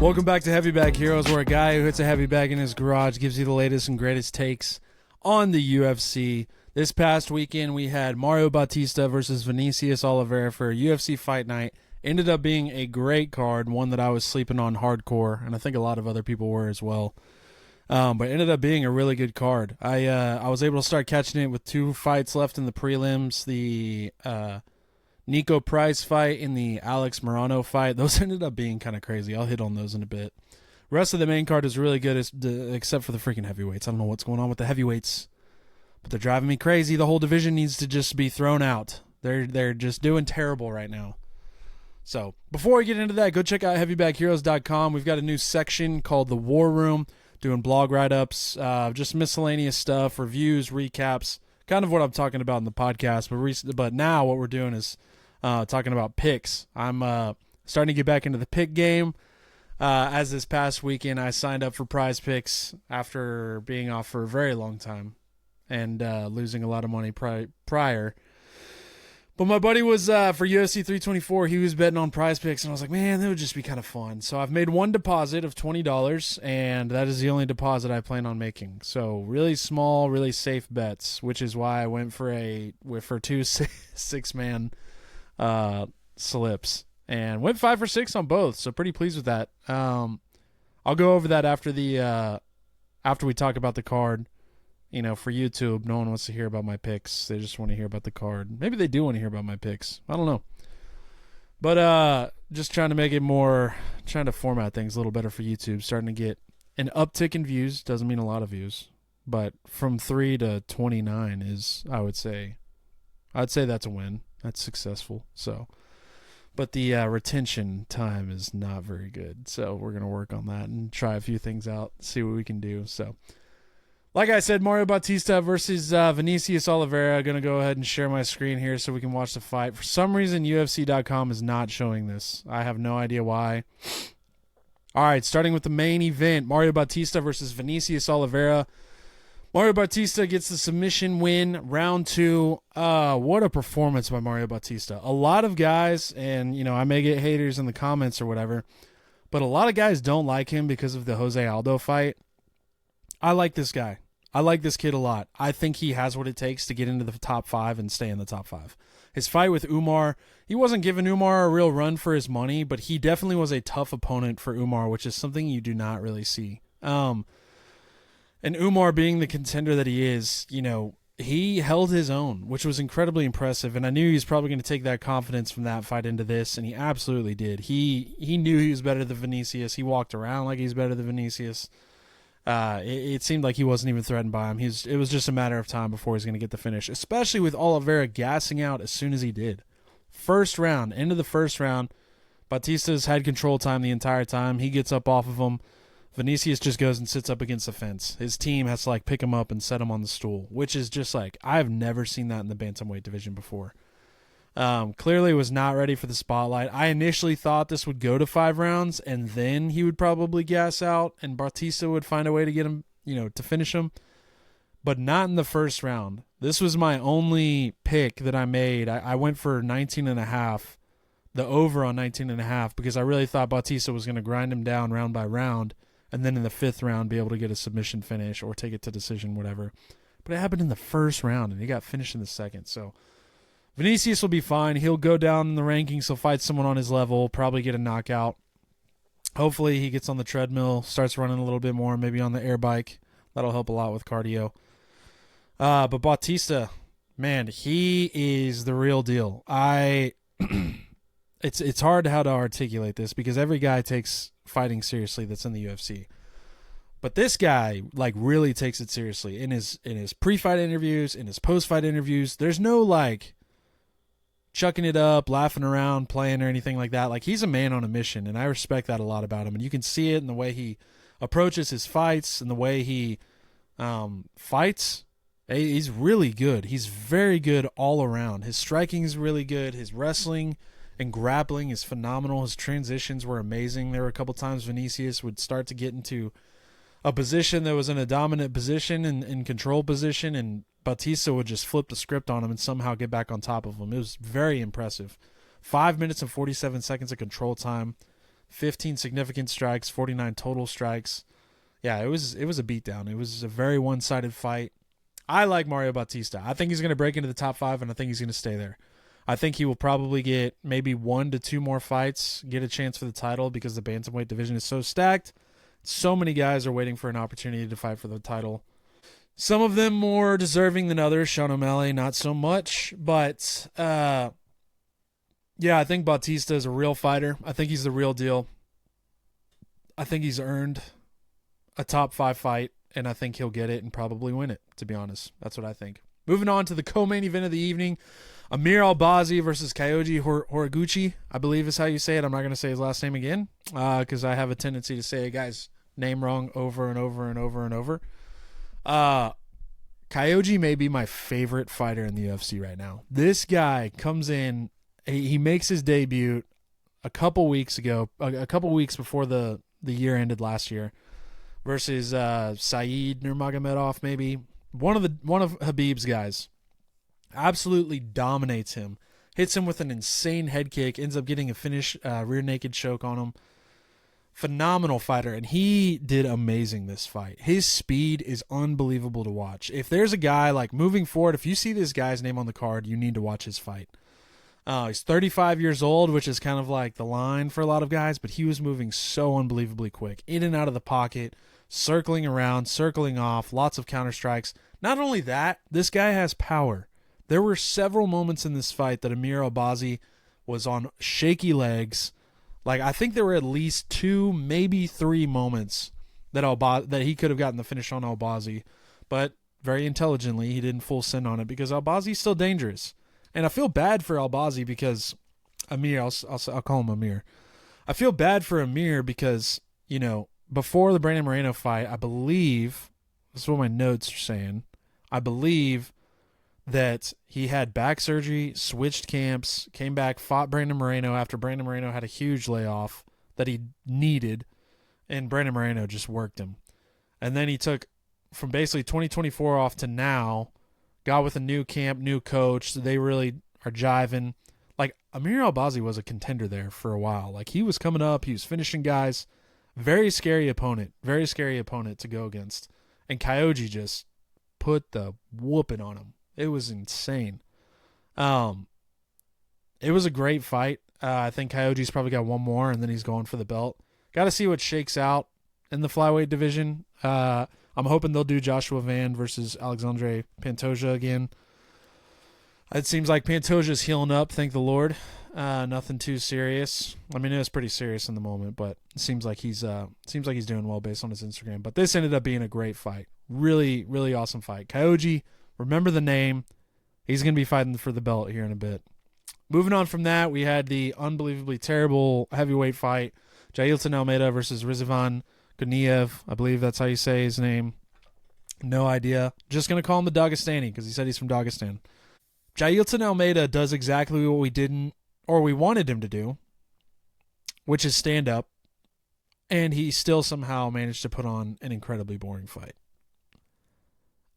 Welcome back to Heavy Bag Heroes, where a guy who hits a heavy bag in his garage gives you the latest and greatest takes on the UFC. This past weekend, we had Mario Bautista versus Vinicius Oliveira for a UFC Fight Night. Ended up being a great card, one that I was sleeping on hardcore, and I think a lot of other people were as well. But ended up being a really good card. I was able to start catching it with 2 fights left in the prelims. The Nico Price fight and the Alex Morano fight. Those ended up being kind of crazy. I'll hit on those in a bit. Rest of the main card is really good, except for the freaking heavyweights. I don't know what's going on with the heavyweights, but they're driving me crazy. The whole division needs to just be thrown out. They're just doing terrible right now. So before we get into that, go check out heavybagheroes.com. We've got a new section called the War Room, doing blog write-ups, just miscellaneous stuff, reviews, recaps, kind of what I'm talking about in the podcast. But now what we're doing is talking about picks. I'm starting to get back into the pick game. As this past weekend, I signed up for Prize Picks after being off for a very long time and losing a lot of money prior. But my buddy was, for UFC 324, he was betting on Prize Picks, and I was like, man, that would just be kind of fun. So I've made one deposit of $20, and that is the only deposit I plan on making. So really small, really safe bets, which is why I went for 2 six-man slips, and went 5 for 6 on both. So pretty pleased with that. I'll go over that after we talk about the card. You know, for YouTube, no one wants to hear about my picks. They just want to hear about the card. Maybe they do want to hear about my picks. I don't know. But just trying to make it more, trying to format things a little better for YouTube. Starting to get an uptick in views. Doesn't mean a lot of views. But from 3 to 29 is, I'd say that's a win. That's successful. So, but the retention time is not very good. So we're going to work on that and try a few things out, see what we can do. So, like I said, Mario Bautista versus Vinicius Oliveira. Going to go ahead and share my screen here so we can watch the fight. For some reason, UFC.com is not showing this. I have no idea why. All right, starting with the main event, Mario Bautista versus Vinicius Oliveira. Mario Bautista gets the submission win, round 2. What a performance by Mario Bautista. A lot of guys, and you know, I may get haters in the comments or whatever, but a lot of guys don't like him because of the Jose Aldo fight. I like this guy. I like this kid a lot. I think he has what it takes to get into the top 5 and stay in the top 5. His fight with Umar, he wasn't giving Umar a real run for his money, but he definitely was a tough opponent for Umar, which is something you do not really see. And Umar being the contender that he is, you know, he held his own, which was incredibly impressive, and I knew he was probably going to take that confidence from that fight into this, and he absolutely did. He knew he was better than Vinicius. He walked around like he's better than Vinicius. It seemed like he wasn't even threatened by him. It was just a matter of time before he's going to get the finish, especially with Oliveira gassing out as soon as he did. First round, end of the first round, Bautista's had control time the entire time. He gets up off of him. Vinicius just goes and sits up against the fence. His team has to pick him up and set him on the stool, which is just I've never seen that in the bantamweight division before. Clearly was not ready for the spotlight. I initially thought this would go to 5 rounds and then he would probably gas out and Bautista would find a way to get him, to finish him, but not in the first round. This was my only pick that I made. I went for 19.5, the over on 19.5, because I really thought Bautista was going to grind him down round by round and then in the 5th round be able to get a submission finish or take it to decision, whatever. But it happened in the first round and he got finished in the 2nd. So Vinicius will be fine. He'll go down in the rankings. He'll fight someone on his level, probably get a knockout. Hopefully he gets on the treadmill, starts running a little bit more, maybe on the air bike. That'll help a lot with cardio. But Bautista, man, he is the real deal. It's hard how to articulate this because every guy takes fighting seriously that's in the UFC. But this guy really takes it seriously in his pre-fight interviews, in his post-fight interviews. There's no chucking it up, laughing around, playing or anything like that. He's a man on a mission, and I respect that a lot about him. And you can see it in the way he approaches his fights and the way he fights. He's really good. He's very good all around. His striking is really good. His wrestling and grappling is phenomenal. His transitions were amazing. There were a couple times Vinicius would start to get into a position that was in a dominant position and in control position, and Bautista would just flip the script on him and somehow get back on top of him. It was very impressive. 5 minutes and 47 seconds of control time, 15 significant strikes, 49 total strikes. Yeah, it was a beatdown. It was a very one-sided fight. I like Mario Bautista. I think he's going to break into the top 5, and I think he's going to stay there. I think he will probably get maybe 1 to 2 more fights, get a chance for the title because the bantamweight division is so stacked. So many guys are waiting for an opportunity to fight for the title. Some of them more deserving than others. Sean O'Malley, not so much. But, yeah, I think Bautista is a real fighter. I think he's the real deal. I think he's earned a top 5 fight, and I think he'll get it and probably win it, to be honest. That's what I think. Moving on to the co-main event of the evening, Amir Albazi versus Kyoji Horiguchi, I believe is how you say it. I'm not going to say his last name again because I have a tendency to say a guy's name wrong over and over and over and over. Kyoji may be my favorite fighter in the UFC right now. This guy comes in, he makes his debut a couple weeks ago, a couple weeks before the year ended last year, versus Saeed Nurmagomedov, maybe one of Habib's guys. Absolutely dominates him, hits him with an insane head kick, ends up getting a finish rear naked choke on him. Phenomenal fighter, and he did amazing this fight. His speed is unbelievable to watch. If there's a guy, like, moving forward, if you see this guy's name on the card, you need to watch his fight. He's 35 years old, which is kind of like the line for a lot of guys, but he was moving so unbelievably quick, in and out of the pocket, circling around, circling off, lots of counter strikes. Not only that, this guy has power. There were several moments in this fight that Amir Albazi was on shaky legs. Like, I think there were at least 2, maybe 3 moments that he could have gotten the finish on Albazi, but very intelligently he didn't full send on it because Albazi's still dangerous. And I feel bad for Albazi because Amir, I'll call him Amir. I feel bad for Amir because, you know, before the Brandon Moreno fight, I believe, this is what my notes are saying, I believe that he had back surgery, switched camps, came back, fought Brandon Moreno after Brandon Moreno had a huge layoff that he needed, and Brandon Moreno just worked him. And then he took from basically 2024 off to now, got with a new camp, new coach. So they really are jiving. Like, Amir Albazi was a contender there for a while. Like, he was coming up, he was finishing guys. Very scary opponent to go against. And Kyoji just put the whooping on him. It was insane. It was a great fight. I think Kyoji's probably got one more, and then he's going for the belt. Got to see what shakes out in the flyweight division. I'm hoping they'll do Joshua Van versus Alexandre Pantoja again. It seems like Pantoja's healing up, thank the Lord. Nothing too serious. I mean, it was pretty serious in the moment, but it seems like he's doing well based on his Instagram. But this ended up being a great fight. Really, really awesome fight. Kyoji, remember the name. He's going to be fighting for the belt here in a bit. Moving on from that, we had the unbelievably terrible heavyweight fight. Jailton Almeida versus Rizvan Guniev. I believe that's how you say his name. No idea. Just going to call him the Dagestani because he said he's from Dagestan. Jailton Almeida does exactly what we wanted him to do, which is stand up, and he still somehow managed to put on an incredibly boring fight.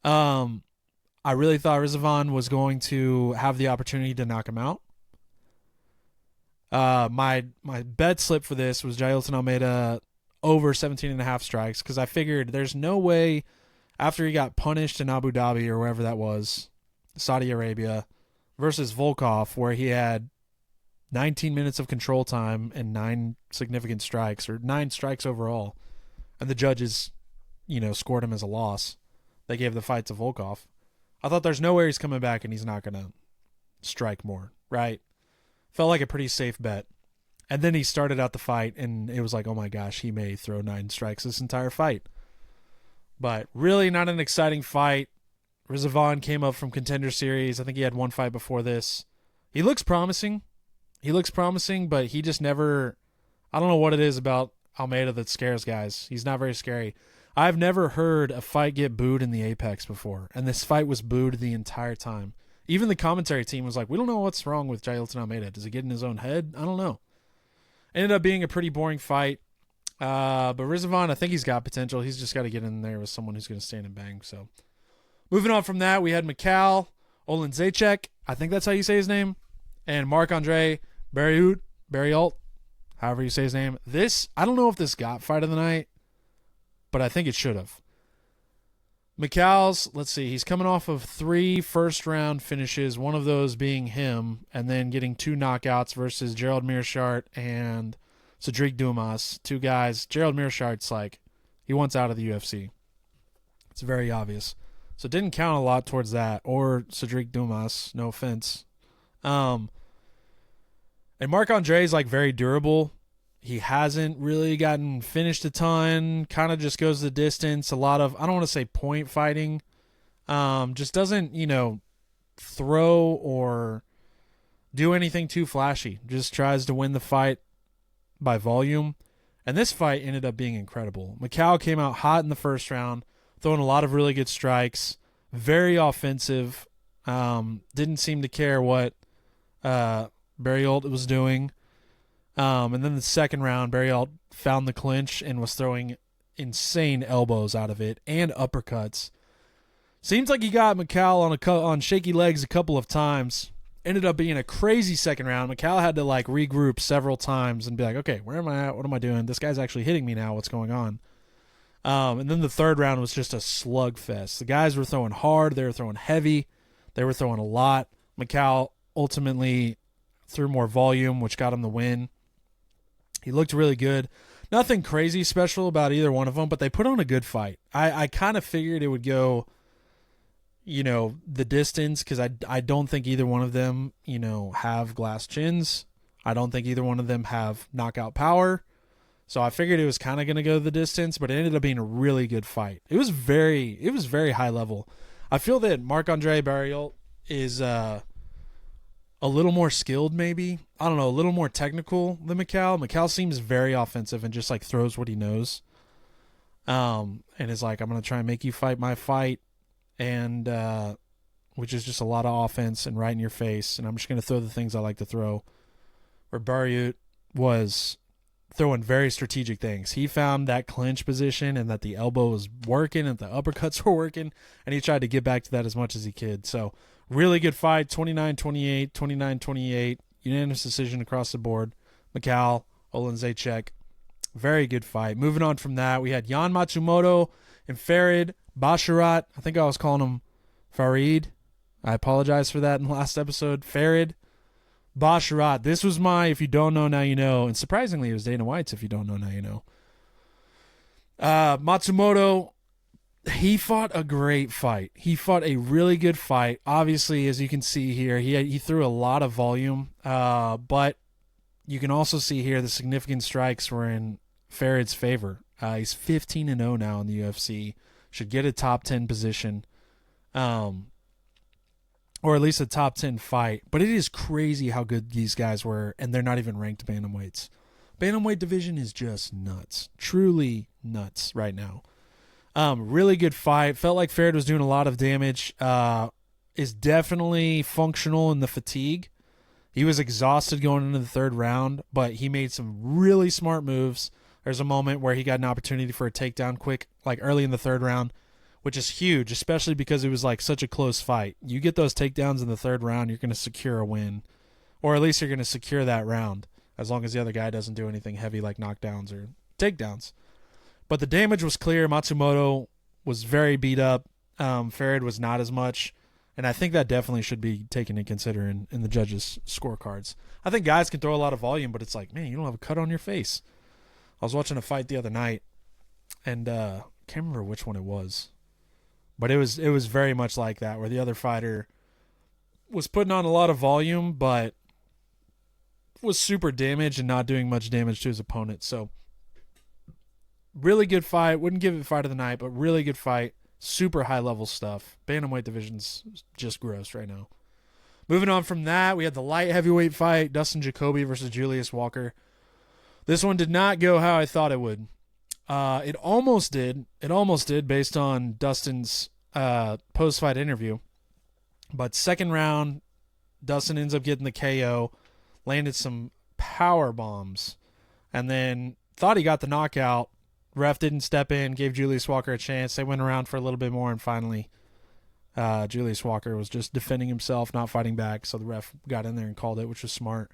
I really thought Rizvan was going to have the opportunity to knock him out. My bet slip for this was Jailton Almeida over 17.5 strikes because I figured there's no way after he got punished in Abu Dhabi or wherever that was, Saudi Arabia, versus Volkov, where he had 19 minutes of control time and 9 significant strikes, or 9 strikes overall, and the judges, scored him as a loss. They gave the fight to Volkov. I thought there's no way he's coming back and he's not going to strike more, right? Felt like a pretty safe bet. And then he started out the fight, and it was like, oh my gosh, he may throw 9 strikes this entire fight. But really not an exciting fight. Rizvan came up from Contender Series. I think he had one fight before this. He looks promising. But he just never... I don't know what it is about Almeida that scares guys. He's not very scary. I've never heard a fight get booed in the Apex before, and this fight was booed the entire time. Even the commentary team was like, we don't know what's wrong with Jailton Almeida. Does he get in his own head? I don't know. Ended up being a pretty boring fight. But Rizvan, I think he's got potential. He's just got to get in there with someone who's going to stand and bang. So, moving on from that, we had Mikhail Olenzacek. I think that's how you say his name. And Marc-Andre Barriault. however you say his name. I don't know if this got fight of the night, but I think it should have. Mikhal's, let's see, he's coming off of 3 first-round finishes, one of those being him, and then getting 2 knockouts versus Gerald Meerschaert and Cedric Dumas. 2 guys. Gerald Meerschaert's like, he wants out of the UFC. It's very obvious. So it didn't count a lot towards that, or Cedric Dumas, no offense. And Marc-André is like very durable. He hasn't really gotten finished a ton, kind of just goes the distance. A lot of, I don't want to say point fighting, just doesn't, throw or do anything too flashy. Just tries to win the fight by volume. And this fight ended up being incredible. Mikhal came out hot in the first round, throwing a lot of really good strikes, very offensive, didn't seem to care what Barriault was doing. And then the second round, Barriault found the clinch and was throwing insane elbows out of it and uppercuts. Seems like he got Mikhal on shaky legs a couple of times. Ended up being a crazy second round. Mikhal had to like regroup several times and be like, okay, where am I at? What am I doing? This guy's actually hitting me now. What's going on? And then the third round was just a slugfest. The guys were throwing hard. They were throwing heavy. They were throwing a lot. Mikhal ultimately threw more volume, which got him the win. He looked really good. Nothing crazy special about either one of them, but they put on a good fight. I kind of figured it would go, the distance, because I don't think either one of them, have glass chins. I don't think either one of them have knockout power. So I figured it was kind of going to go the distance, but it ended up being a really good fight. It was very high level. I feel that Marc-André Barriault is a little more skilled, maybe. I don't know, a little more technical than Mikhal. Mikhal seems very offensive and just like throws what he knows. And is like, I'm going to try and make you fight my fight. And which is just a lot of offense and right in your face. And I'm just going to throw the things I like to throw. Where Barriault was throwing very strategic things. He found that clinch position and that the elbow was working and the uppercuts were working. And he tried to get back to that as much as he could. So really good fight, 29-28, 29-28, unanimous decision across the board. Mikhal, Olendzejczyk, very good fight. Moving on from that, we had Jan Matsumoto and Farid Basharat. I think I was calling him Farid. I apologize for that in the last episode. Farid Basharat. This was my if you don't know, now you know. And surprisingly, it was Dana White's if you don't know, now you know. Matsumoto, he fought a great fight. He fought a really good fight. Obviously, as you can see here, he threw a lot of volume. But you can also see here the significant strikes were in Farid's favor. He's 15-0 now in the UFC. Should get a top 10 position. Or at least a top 10 fight. But it is crazy how good these guys were, and they're not even ranked bantamweights. Bantamweight division is just nuts. Truly nuts right now. Really good fight. Felt like Farid was doing a lot of damage. Is definitely functional in the fatigue. He was exhausted going into the third round, but he made some really smart moves. There's a moment where he got an opportunity for a takedown quick, like early in the third round, which is huge, especially because it was like such a close fight. You get those takedowns in the third round, you're going to secure a win. Or at least you're going to secure that round, as long as the other guy doesn't do anything heavy like knockdowns or takedowns. But the damage was clear. Matsumoto was very beat up. Farid was not as much. And I think that definitely should be taken into consideration in the judges' scorecards. I think guys can throw a lot of volume, but it's like, man, you don't have a cut on your face. I was watching a fight the other night, and can't remember which one it was. But it was very much like that, where the other fighter was putting on a lot of volume, but was super damaged and not doing much damage to his opponent. So really good fight. Wouldn't give it fight of the night, but really good fight. Super high-level stuff. Bantamweight division's just gross right now. Moving on from that, we had the light heavyweight fight, Dustin Jacoby versus Julius Walker. This one did not go how I thought it would. It almost did. It almost did based on Dustin's post-fight interview. But second round, Dustin ends up getting the KO, landed some power bombs, and then thought he got the knockout. Ref didn't step in, gave Julius Walker a chance. They went around for a little bit more, and finally Julius Walker was just defending himself, not fighting back, so the ref got in there and called it, which was smart.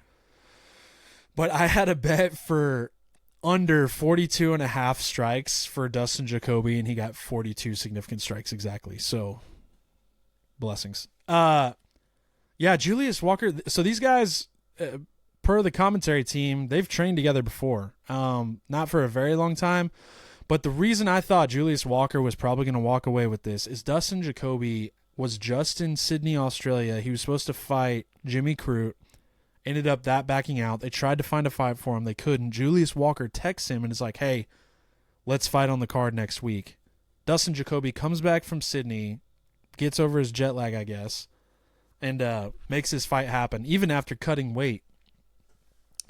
But I had a bet for under 42 and a half strikes for Dustin Jacoby, and he got 42 significant strikes exactly. So, blessings. Yeah, Julius Walker. So these guys, per the commentary team, they've trained together before. Not for a very long time. But the reason I thought Julius Walker was probably going to walk away with this is Dustin Jacoby was just in Sydney, Australia. He was supposed to fight Jimmy Crute. Ended up that backing out. They tried to find a fight for him. They couldn't. Julius Walker texts him and is like, hey, let's fight on the card next week. Dustin Jacoby comes back from Sydney, gets over his jet lag, I guess, and makes his fight happen, even after cutting weight.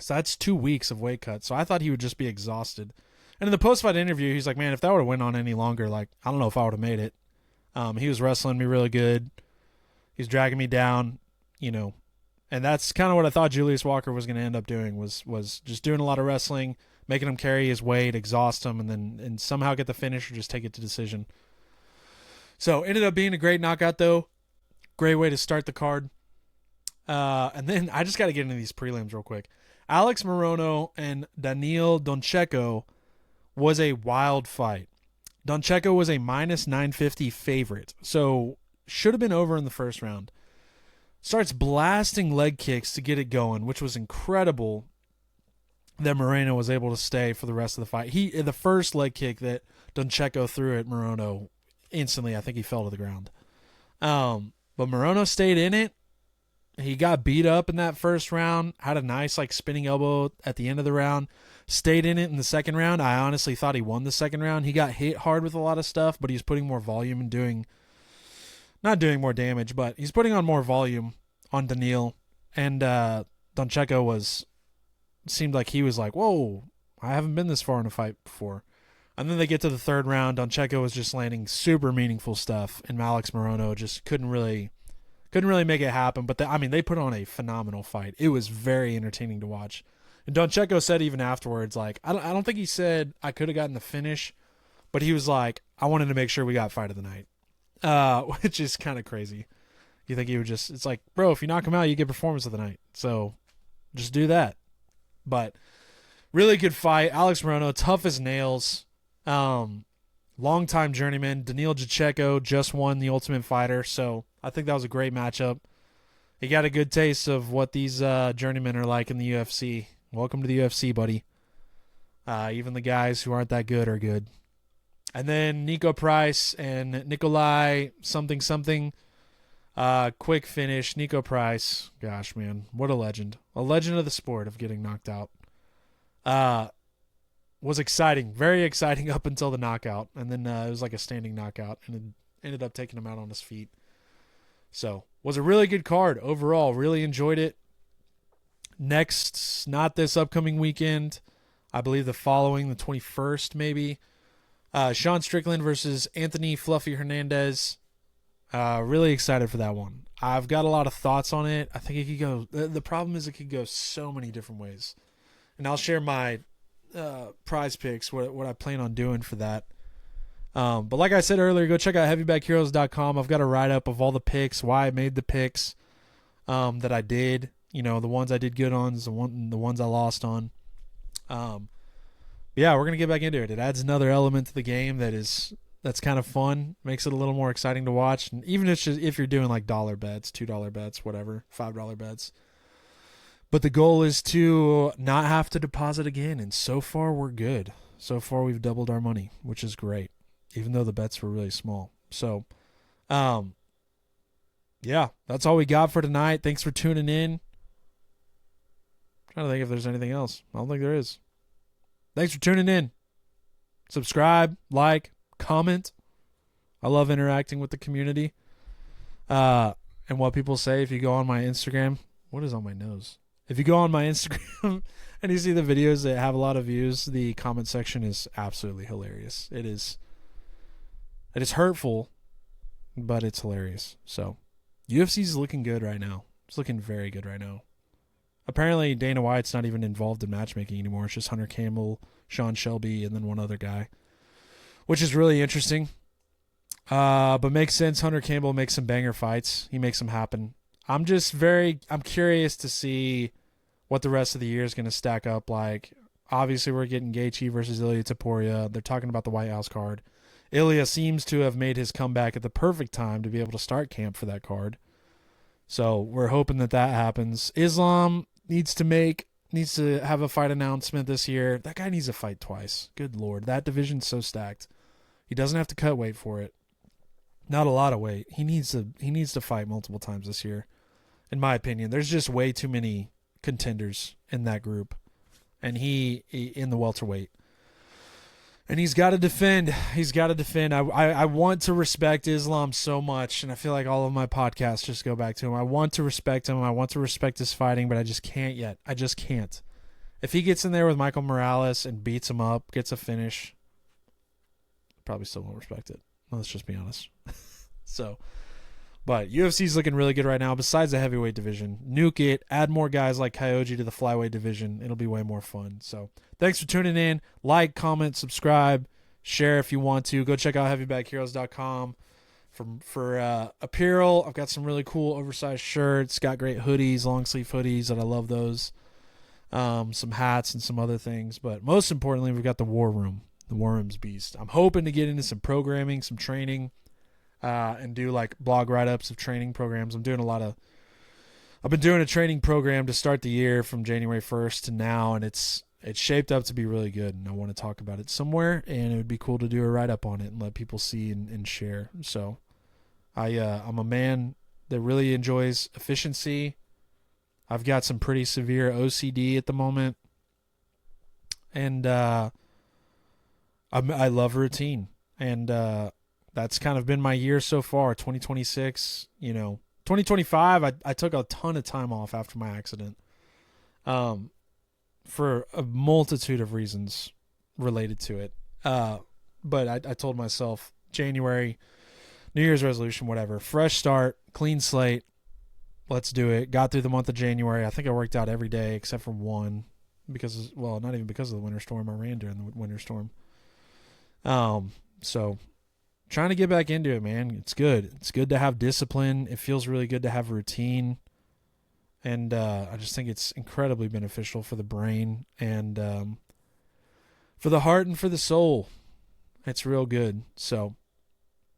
So that's 2 weeks of weight cut. So I thought he would just be exhausted. And in the post-fight interview, he's like, man, if that would have went on any longer, like, I don't know if I would have made it. He was wrestling me really good. He's dragging me down, you know. And that's kind of what I thought Julius Walker was going to end up doing, was just doing a lot of wrestling, making him carry his weight, exhaust him, and somehow get the finish or just take it to decision. So ended up being a great knockout, though. Great way to start the card. And then I just got to get into these prelims real quick. Alex Morono and Daniil Doncheco was a wild fight. Doncheco was a minus 950 favorite, so should have been over in the first round. Starts blasting leg kicks to get it going, which was incredible that Moreno was able to stay for the rest of the fight. The first leg kick that Doncheco threw at Moreno, instantly I think he fell to the ground. But Moreno stayed in it. He got beat up in that first round, had a nice spinning elbow at the end of the round, stayed in it in the second round. I honestly thought he won the second round. He got hit hard with a lot of stuff, but he's putting more volume and not doing more damage, but he's putting on more volume on Daniil. And Doncheco seemed like he was like, whoa, I haven't been this far in a fight before. And then they get to the third round. Doncheco was just landing super meaningful stuff, and Alex Morono just couldn't really make it happen. But they put on a phenomenal fight. It was very entertaining to watch. And Doncheco said even afterwards, I don't think he said I could have gotten the finish, but he was like, I wanted to make sure we got fight of the night. Which is kind of crazy. You think he would just, it's like, bro, if you knock him out, you get performance of the night. So just do that. But really good fight. Alex Morono, tough as nails. Longtime journeyman. Daniil Doncheco just won the Ultimate Fighter. So I think that was a great matchup. He got a good taste of what these journeymen are like in the UFC. Welcome to the UFC, buddy. Even the guys who aren't that good are good. And then Nico Price and Nikolai something. Quick finish. Nico Price. Gosh, man. What a legend. A legend of the sport of getting knocked out. Was exciting. Very exciting up until the knockout. And then it was like a standing knockout. And it ended up taking him out on his feet. So, was a really good card overall. Really enjoyed it. Next, not this upcoming weekend. I believe the following, the 21st maybe. Sean Strickland versus Anthony Fluffy Hernandez. Really excited for that one. I've got a lot of thoughts on it. I think it could go... The problem is it could go so many different ways. And I'll share my prize picks, what I plan on doing for that. But like I said earlier, go check out heavybackheroes.com. I've got a write-up of all the picks, why I made the picks that I did. You know, the ones I did good on, the ones I lost on. Yeah, we're going to get back into it. It adds another element to the game that's kind of fun, makes it a little more exciting to watch. And even if you're doing like dollar bets, $2 bets, whatever, $5 bets. But the goal is to not have to deposit again, and so far we're good. So far we've doubled our money, which is great, even though the bets were really small. So, yeah, that's all we got for tonight. Thanks for tuning in. Trying to think if there's anything else. I don't think there is. Thanks for tuning in. Subscribe, like, comment. I love interacting with the community. And what people say if you go on my Instagram. What is on my nose? If you go on my Instagram and you see the videos that have a lot of views, the comment section is absolutely hilarious. It is hurtful, but it's hilarious. So, UFC's looking good right now. It's looking very good right now. Apparently, Dana White's not even involved in matchmaking anymore. It's just Hunter Campbell, Sean Shelby, and then one other guy, which is really interesting. But makes sense. Hunter Campbell makes some banger fights. He makes them happen. I'm curious to see what the rest of the year is going to stack up like. Obviously, we're getting Gaethje versus Ilya Taporia. They're talking about the White House card. Ilya seems to have made his comeback at the perfect time to be able to start camp for that card. So we're hoping that happens. Islam needs to have a fight announcement this year. That guy needs to fight twice. Good Lord. That division's so stacked. He doesn't have to cut weight for it. Not a lot of weight. He needs to fight multiple times this year. In my opinion, there's just way too many contenders in that group. And he in the welterweight. And he's got to defend. I want to respect Islam so much, and I feel like all of my podcasts just go back to him. I want to respect him. I want to respect his fighting, but I just can't yet. I just can't. If he gets in there with Michael Morales and beats him up, gets a finish, probably still won't respect it. Let's just be honest. But UFC's looking really good right now, besides the heavyweight division. Nuke it. Add more guys like Kyoji to the flyweight division. It'll be way more fun. So thanks for tuning in. Like, comment, subscribe, share if you want to. Go check out heavybagheroes.com for apparel. I've got some really cool oversized shirts. Got great hoodies, long sleeve hoodies that I love those. Some hats and some other things. But most importantly, we've got the War Room. The War Room's beast. I'm hoping to get into some programming, some training. And do like blog write-ups of training programs. I've been doing a training program to start the year from January 1st to now, and it's shaped up to be really good, and I want to talk about it somewhere, and it would be cool to do a write-up on it and let people see and share. So I'm a man that really enjoys efficiency. I've got some pretty severe OCD at the moment, and I love routine, and that's kind of been my year so far. 2026, 2025, I took a ton of time off after my accident for a multitude of reasons related to it. But I told myself, January, New Year's resolution, whatever, fresh start, clean slate, let's do it. Got through the month of January. I think I worked out every day except for one because, well, not even because of the winter storm. I ran during the winter storm. So trying to get back into it, man. It's good. It's good to have discipline. It feels really good to have routine. And I just think it's incredibly beneficial for the brain and for the heart and for the soul. It's real good. So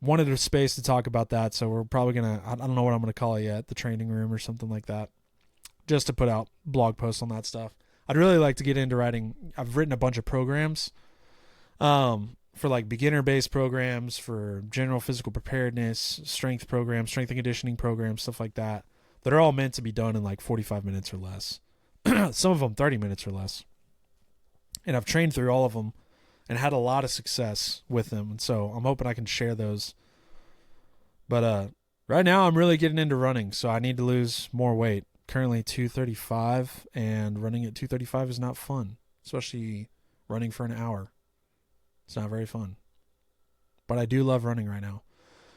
wanted a space to talk about that. So we're probably going to, I don't know what I'm going to call it yet, the training room or something like that, just to put out blog posts on that stuff. I'd really like to get into writing. I've written a bunch of programs. For like beginner-based programs, for general physical preparedness, strength programs, strength and conditioning programs, stuff like that are all meant to be done in like 45 minutes or less. Some of them 30 minutes or less. And I've trained through all of them and had a lot of success with them. And so I'm hoping I can share those. But right now I'm really getting into running, so I need to lose more weight. Currently 235, and running at 235 is not fun, especially running for an hour. It's not very fun. But I do love running right now.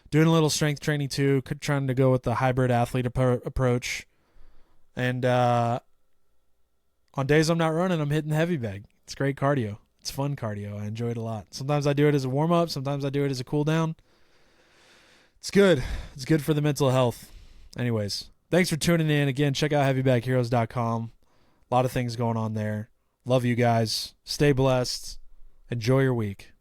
Doing a little strength training too, trying to go with the hybrid athlete approach. And on days I'm not running, I'm hitting the heavy bag. It's great cardio. It's fun cardio. I enjoy it a lot. Sometimes I do it as a warm-up. Sometimes I do it as a cool-down. It's good. It's good for the mental health. Anyways, thanks for tuning in. Again, check out heavybagheroes.com. A lot of things going on there. Love you guys. Stay blessed. Enjoy your week.